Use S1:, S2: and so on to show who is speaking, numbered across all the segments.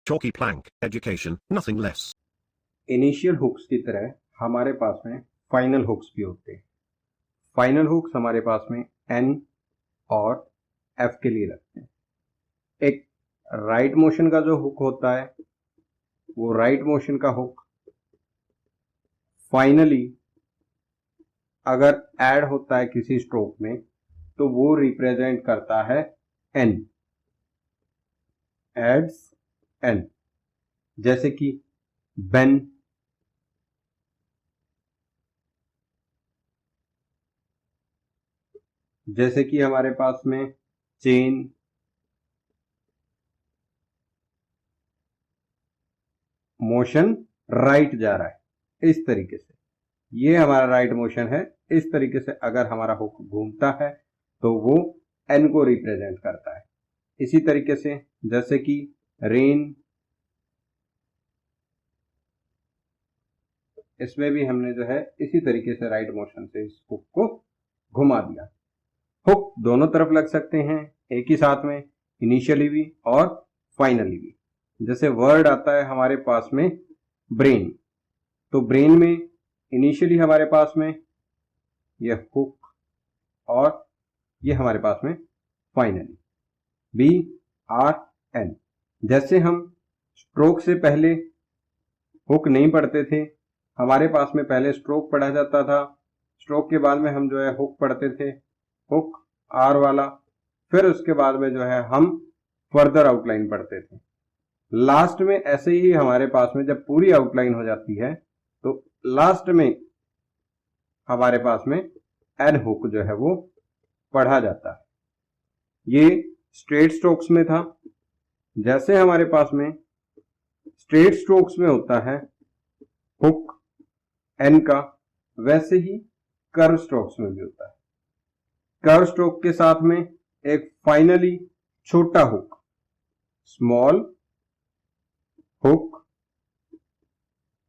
S1: Chalky plank, education, nothing less.
S2: Initial hooks की तरह हमारे पास में फाइनल हुक्स भी होते हैं। फाइनल हुक्स हमारे पास में एन और एफ के लिए रखते हैं। एक राइट मोशन का जो हुक होता है वो राइट मोशन का हुक फाइनली अगर ऐड होता है किसी स्ट्रोक में तो वो रिप्रेजेंट करता है एन, एड्स एन। जैसे कि बेन, जैसे कि हमारे पास में चेन, मोशन राइट जा रहा है इस तरीके से, ये हमारा राइट मोशन है। इस तरीके से अगर हमारा हुक घूमता है तो वो एन को रिप्रेजेंट करता है। इसी तरीके से जैसे कि रेन, इसमें भी हमने जो है इसी तरीके से राइट मोशन से इस हुक को घुमा दिया। हुक दोनों तरफ लग सकते हैं एक ही साथ में, इनिशियली भी और फाइनली भी। जैसे वर्ड आता है हमारे पास में ब्रेन, तो ब्रेन में इनिशियली हमारे पास में ये हुक और ये हमारे पास में फाइनली, बी आर एन। जैसे हम स्ट्रोक से पहले हुक नहीं पढ़ते थे, हमारे पास में पहले स्ट्रोक पढ़ा जाता था, स्ट्रोक के बाद में हम जो है हुक पढ़ते थे, हुक आर वाला, फिर उसके बाद में जो है हम फर्दर आउटलाइन पढ़ते थे। लास्ट में ऐसे ही हमारे पास में जब पूरी आउटलाइन हो जाती है तो लास्ट में हमारे पास में एन हुक जो है वो पढ़ा जाता है। ये स्ट्रेट स्ट्रोक्स में था। जैसे हमारे पास में स्ट्रेट स्ट्रोक्स में होता है हुक एन का, वैसे ही कर्व स्ट्रोक्स में भी होता है। कर्व स्ट्रोक के साथ में एक फाइनली छोटा hook, small hook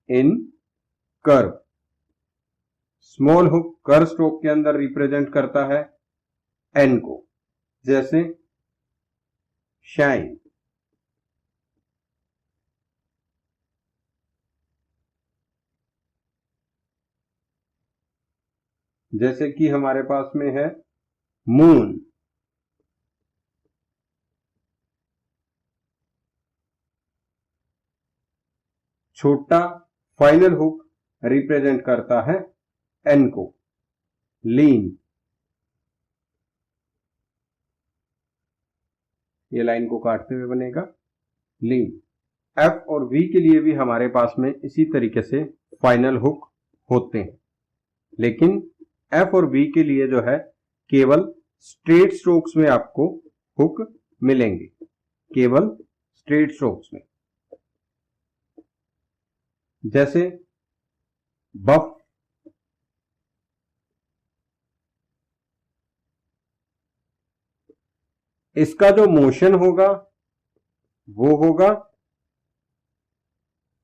S2: in curve. Small hook curve stroke के अंदर रिप्रेजेंट करता है एन को, जैसे शाइन। जैसे कि हमारे पास में है मून, छोटा फाइनल हुक रिप्रेजेंट करता है एन को, लीन। ये लाइन को काटते हुए बनेगा लीन। एफ और वी के लिए भी हमारे पास में इसी तरीके से फाइनल हुक होते हैं, लेकिन एफ और वी के लिए जो है केवल स्ट्रेट स्ट्रोक्स में आपको हुक मिलेंगे, केवल स्ट्रेट स्ट्रोक्स में। जैसे बफ, इसका जो मोशन होगा वो होगा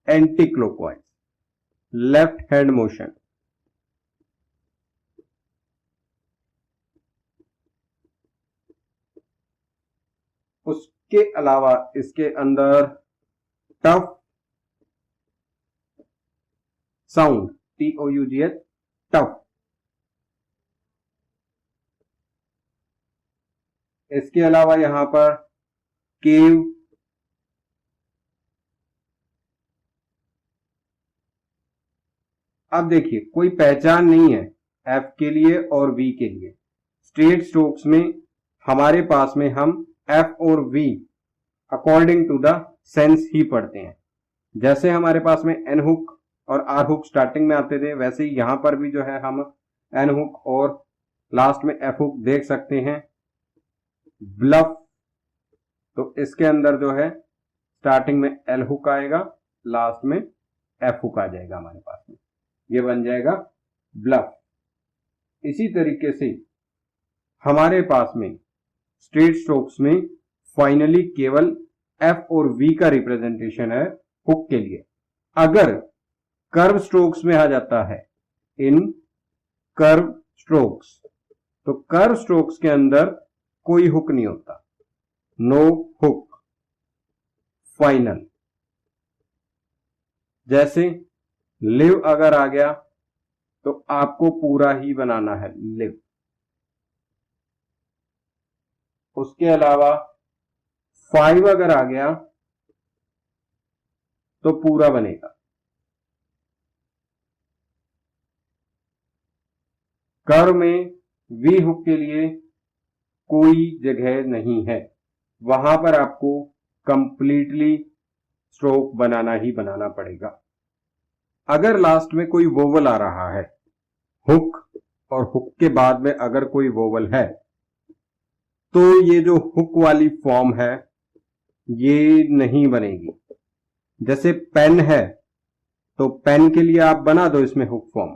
S2: anti clockwise, left hand motion. उसके अलावा इसके अंदर टफ साउंड, TOUGH, टफ। इसके अलावा यहां पर केव, अब देखिए कोई पहचान नहीं है एफ के लिए और वी के लिए। स्ट्रेट स्ट्रोक्स में हमारे पास में हम एफ और V according to the sense ही पढ़ते हैं। जैसे हमारे पास में एन हुक और आर हुक स्टार्टिंग में आते थे, वैसे ही यहां पर भी जो है हम एन हुक और लास्ट में एफ हुक देख सकते हैं। ब्लफ, तो इसके अंदर जो है स्टार्टिंग में एल हुक आएगा, लास्ट में एफ हुक आ जाएगा हमारे पास में, ये बन जाएगा ब्लफ। इसी तरीके से हमारे पास में स्ट्रेट स्ट्रोक्स में फाइनली केवल एफ और वी का रिप्रेजेंटेशन है हुक के लिए। अगर कर्व स्ट्रोक्स में आ जाता है, इन कर्व स्ट्रोक्स, तो कर्व स्ट्रोक्स के अंदर कोई हुक नहीं होता, नो हुक, फाइनल। जैसे लिव अगर आ गया तो आपको पूरा ही बनाना है लिव। उसके अलावा 5 अगर आ गया तो पूरा बनेगा। कर में वी हुक के लिए कोई जगह नहीं है, वहां पर आपको कंप्लीटली स्ट्रोक बनाना ही बनाना पड़ेगा। अगर लास्ट में कोई वोवल आ रहा है हुक और हुक के बाद में अगर कोई वोवल है तो ये जो हुक वाली फॉर्म है ये नहीं बनेगी। जैसे पेन है तो पेन के लिए आप बना दो इसमें हुक फॉर्म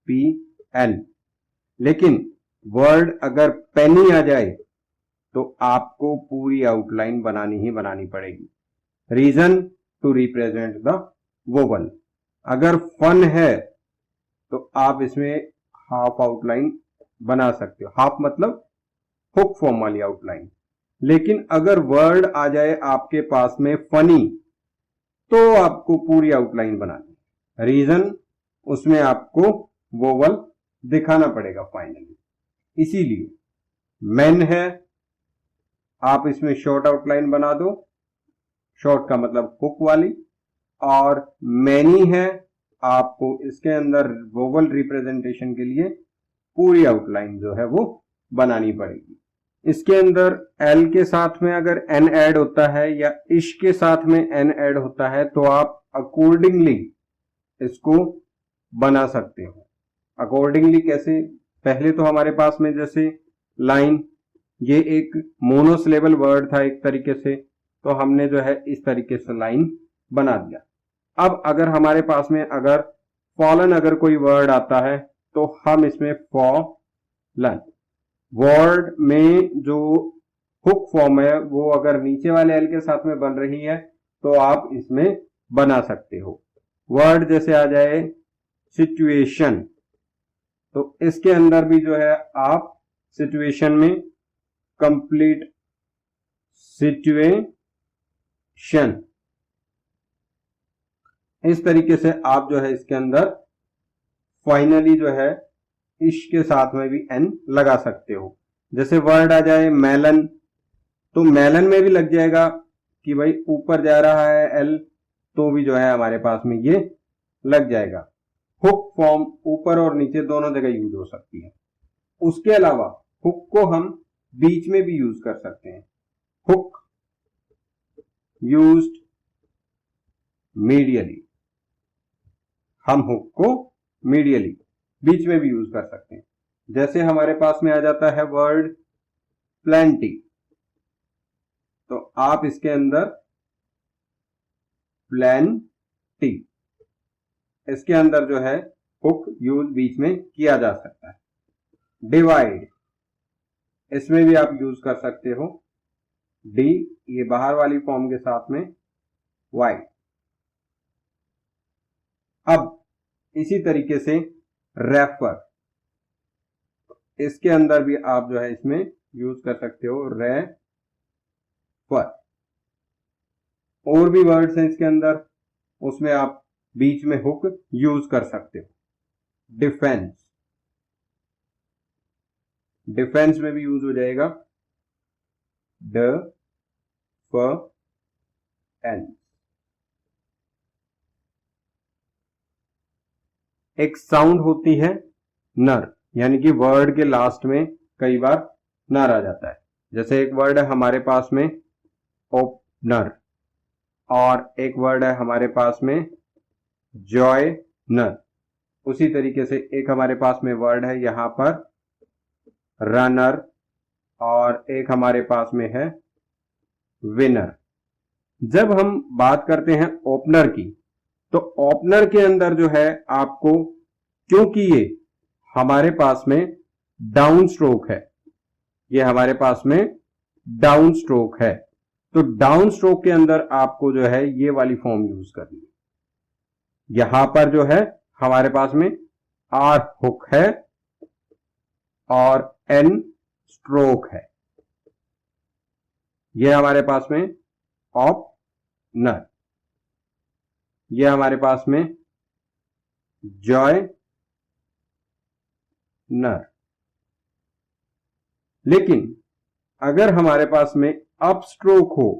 S2: PN, लेकिन वर्ड अगर पेन ही आ जाए तो आपको पूरी आउटलाइन बनानी ही बनानी पड़ेगी। Reason to represent the vowel. अगर फन है तो आप इसमें हाफ आउटलाइन बना सकते हो, हाफ मतलब हुक फॉर्म वाली आउटलाइन। लेकिन अगर वर्ड आ जाए आपके पास में फनी तो आपको पूरी आउटलाइन बनानी है। रीजन उसमें आपको वोवल दिखाना पड़ेगा फाइनली। इसीलिए मैन है, आप इसमें शॉर्ट आउटलाइन बना दो, शॉर्ट का मतलब हुक वाली, और मैनी है, आपको इसके अंदर वोवल रिप्रेजेंटेशन के लिए पूरी आउटलाइन जो है वो बनानी पड़ेगी। इसके अंदर एल के साथ में अगर एन ऐड होता है या इश के साथ में एन ऐड होता है तो आप अकॉर्डिंगली इसको बना सकते हो। अकॉर्डिंगली कैसे? पहले तो हमारे पास में जैसे लाइन, ये एक मोनोसिलेबल वर्ड था एक तरीके से, तो हमने जो है इस तरीके से लाइन बना दिया। अब अगर हमारे पास में अगर फॉलन अगर कोई वर्ड आता है तो हम इसमें फॉलन वर्ड में जो हुक फॉर्म है वो अगर नीचे वाले एल के साथ में बन रही है तो आप इसमें बना सकते हो। वर्ड जैसे आ जाए सिचुएशन, तो इसके अंदर भी जो है आप सिचुएशन में कंप्लीट सिचुएशन, इस तरीके से आप जो है इसके अंदर फाइनली जो है इश के साथ में भी एन लगा सकते हो। जैसे वर्ड आ जाए मेलन, तो मेलन में भी लग जाएगा कि भाई ऊपर जा रहा है एल, तो भी जो है हमारे पास में ये लग जाएगा। हुक फॉर्म ऊपर और नीचे दोनों जगह यूज हो सकती है। उसके अलावा हुक को हम बीच में भी यूज कर सकते हैं। हुक यूज्ड मीडियली, हम हुक को मीडियली बीच में भी यूज कर सकते हैं। जैसे हमारे पास में आ जाता है वर्ड प्लेंटी, तो आप इसके अंदर प्लेंटी, इसके अंदर जो है हुक यूज बीच में किया जा सकता है। डिवाइड, इसमें भी आप यूज कर सकते हो डी, ये बाहर वाली फॉर्म के साथ में वाइड। अब इसी तरीके से रेफर, इसके अंदर भी आप जो है इसमें यूज कर सकते हो रेफर। और भी वर्ड्स हैं इसके अंदर, उसमें आप बीच में हुक यूज कर सकते हो। डिफेंस, डिफेंस में भी यूज हो जाएगा डिफेंस। एक साउंड होती है नर, यानी कि वर्ड के लास्ट में कई बार नर आ जाता है। जैसे एक वर्ड है हमारे पास में ओपनर, और एक वर्ड है हमारे पास में जॉयनर। उसी तरीके से एक हमारे पास में वर्ड है यहां पर रनर, और एक हमारे पास में है विनर। जब हम बात करते हैं ओपनर की, तो ओपनर के अंदर जो है आपको, क्योंकि ये हमारे पास में डाउन स्ट्रोक है, ये हमारे पास में डाउन स्ट्रोक है, तो डाउन स्ट्रोक के अंदर आपको जो है ये वाली फॉर्म यूज करनी है। यहां पर जो है हमारे पास में आर हुक है और एन स्ट्रोक है, ये हमारे पास में ओपनर। ये हमारे पास में जॉय नर। लेकिन अगर हमारे पास में अप स्ट्रोक हो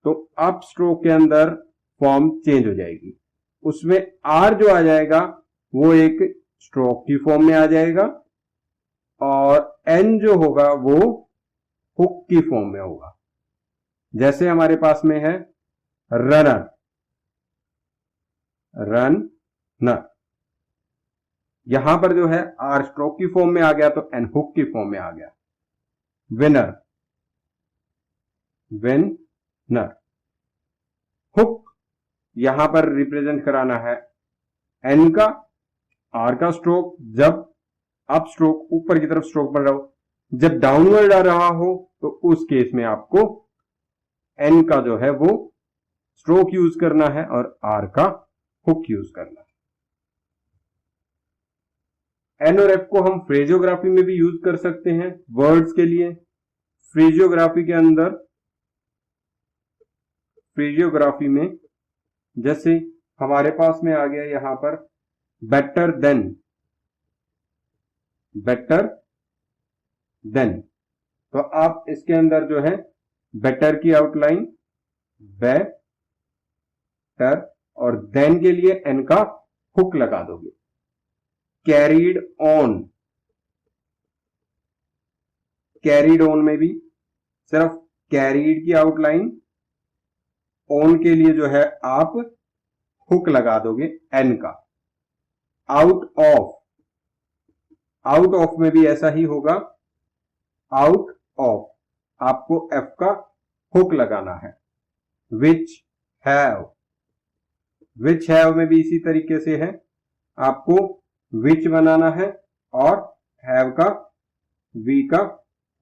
S2: तो अप स्ट्रोक के अंदर फॉर्म चेंज हो जाएगी। उसमें आर जो आ जाएगा वो एक स्ट्रोक की फॉर्म में आ जाएगा और एन जो होगा वो हुक की फॉर्म में होगा। जैसे हमारे पास में है रनर, रनर, यहां पर जो है आर स्ट्रोक की फॉर्म में आ गया तो एन हुक की फॉर्म में आ गया। Winner, winner. हुक यहां पर रिप्रेजेंट कराना है एन का, आर का स्ट्रोक जब अप स्ट्रोक ऊपर की तरफ स्ट्रोक बढ़ रहा हो, जब डाउनवर्ड आ रहा हो तो उस केस में आपको एन का जो है वो स्ट्रोक यूज करना है और आर का हुक यूज करना है। एन और एफ को हम फ्रेजियोग्राफी में भी यूज कर सकते हैं वर्ड्स के लिए। फ्रेजियोग्राफी के अंदर, फ्रेजियोग्राफी में जैसे हमारे पास में आ गया यहां पर बेटर देन, बेटर देन, तो आप इसके अंदर जो है बेटर की आउटलाइन बेटर और देन के लिए एन का हुक लगा दोगे। कैरीड ऑन, कैरीड ऑन में भी सिर्फ कैरीड की आउटलाइन, ऑन के लिए जो है आप हुक लगा दोगे एन का। आउट ऑफ, आउट ऑफ में भी ऐसा ही होगा, आउट ऑफ आपको एफ का हुक लगाना है। विच हैव, विच हैव में भी इसी तरीके से है, आपको विच बनाना है और हैव का वी का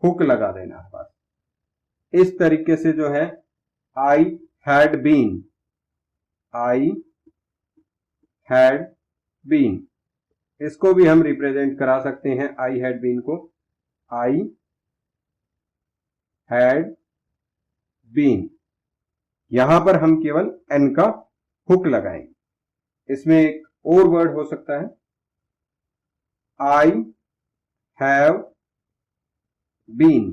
S2: हुक लगा देना है बस। इस तरीके से जो है I had been, I had been, इसको भी हम रिप्रेजेंट करा सकते हैं आई हैड बीन को, आई हैड बीन। यहां पर हम केवल एन का हुक लगाएंगे। इसमें एक और वर्ड हो सकता है I have been,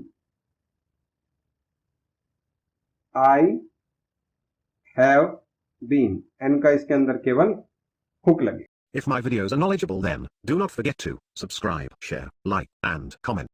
S2: I have been, N का इसके अंदर केवल हुक लगे।
S1: If my videos are knowledgeable, then do not forget to subscribe, share, like, and comment.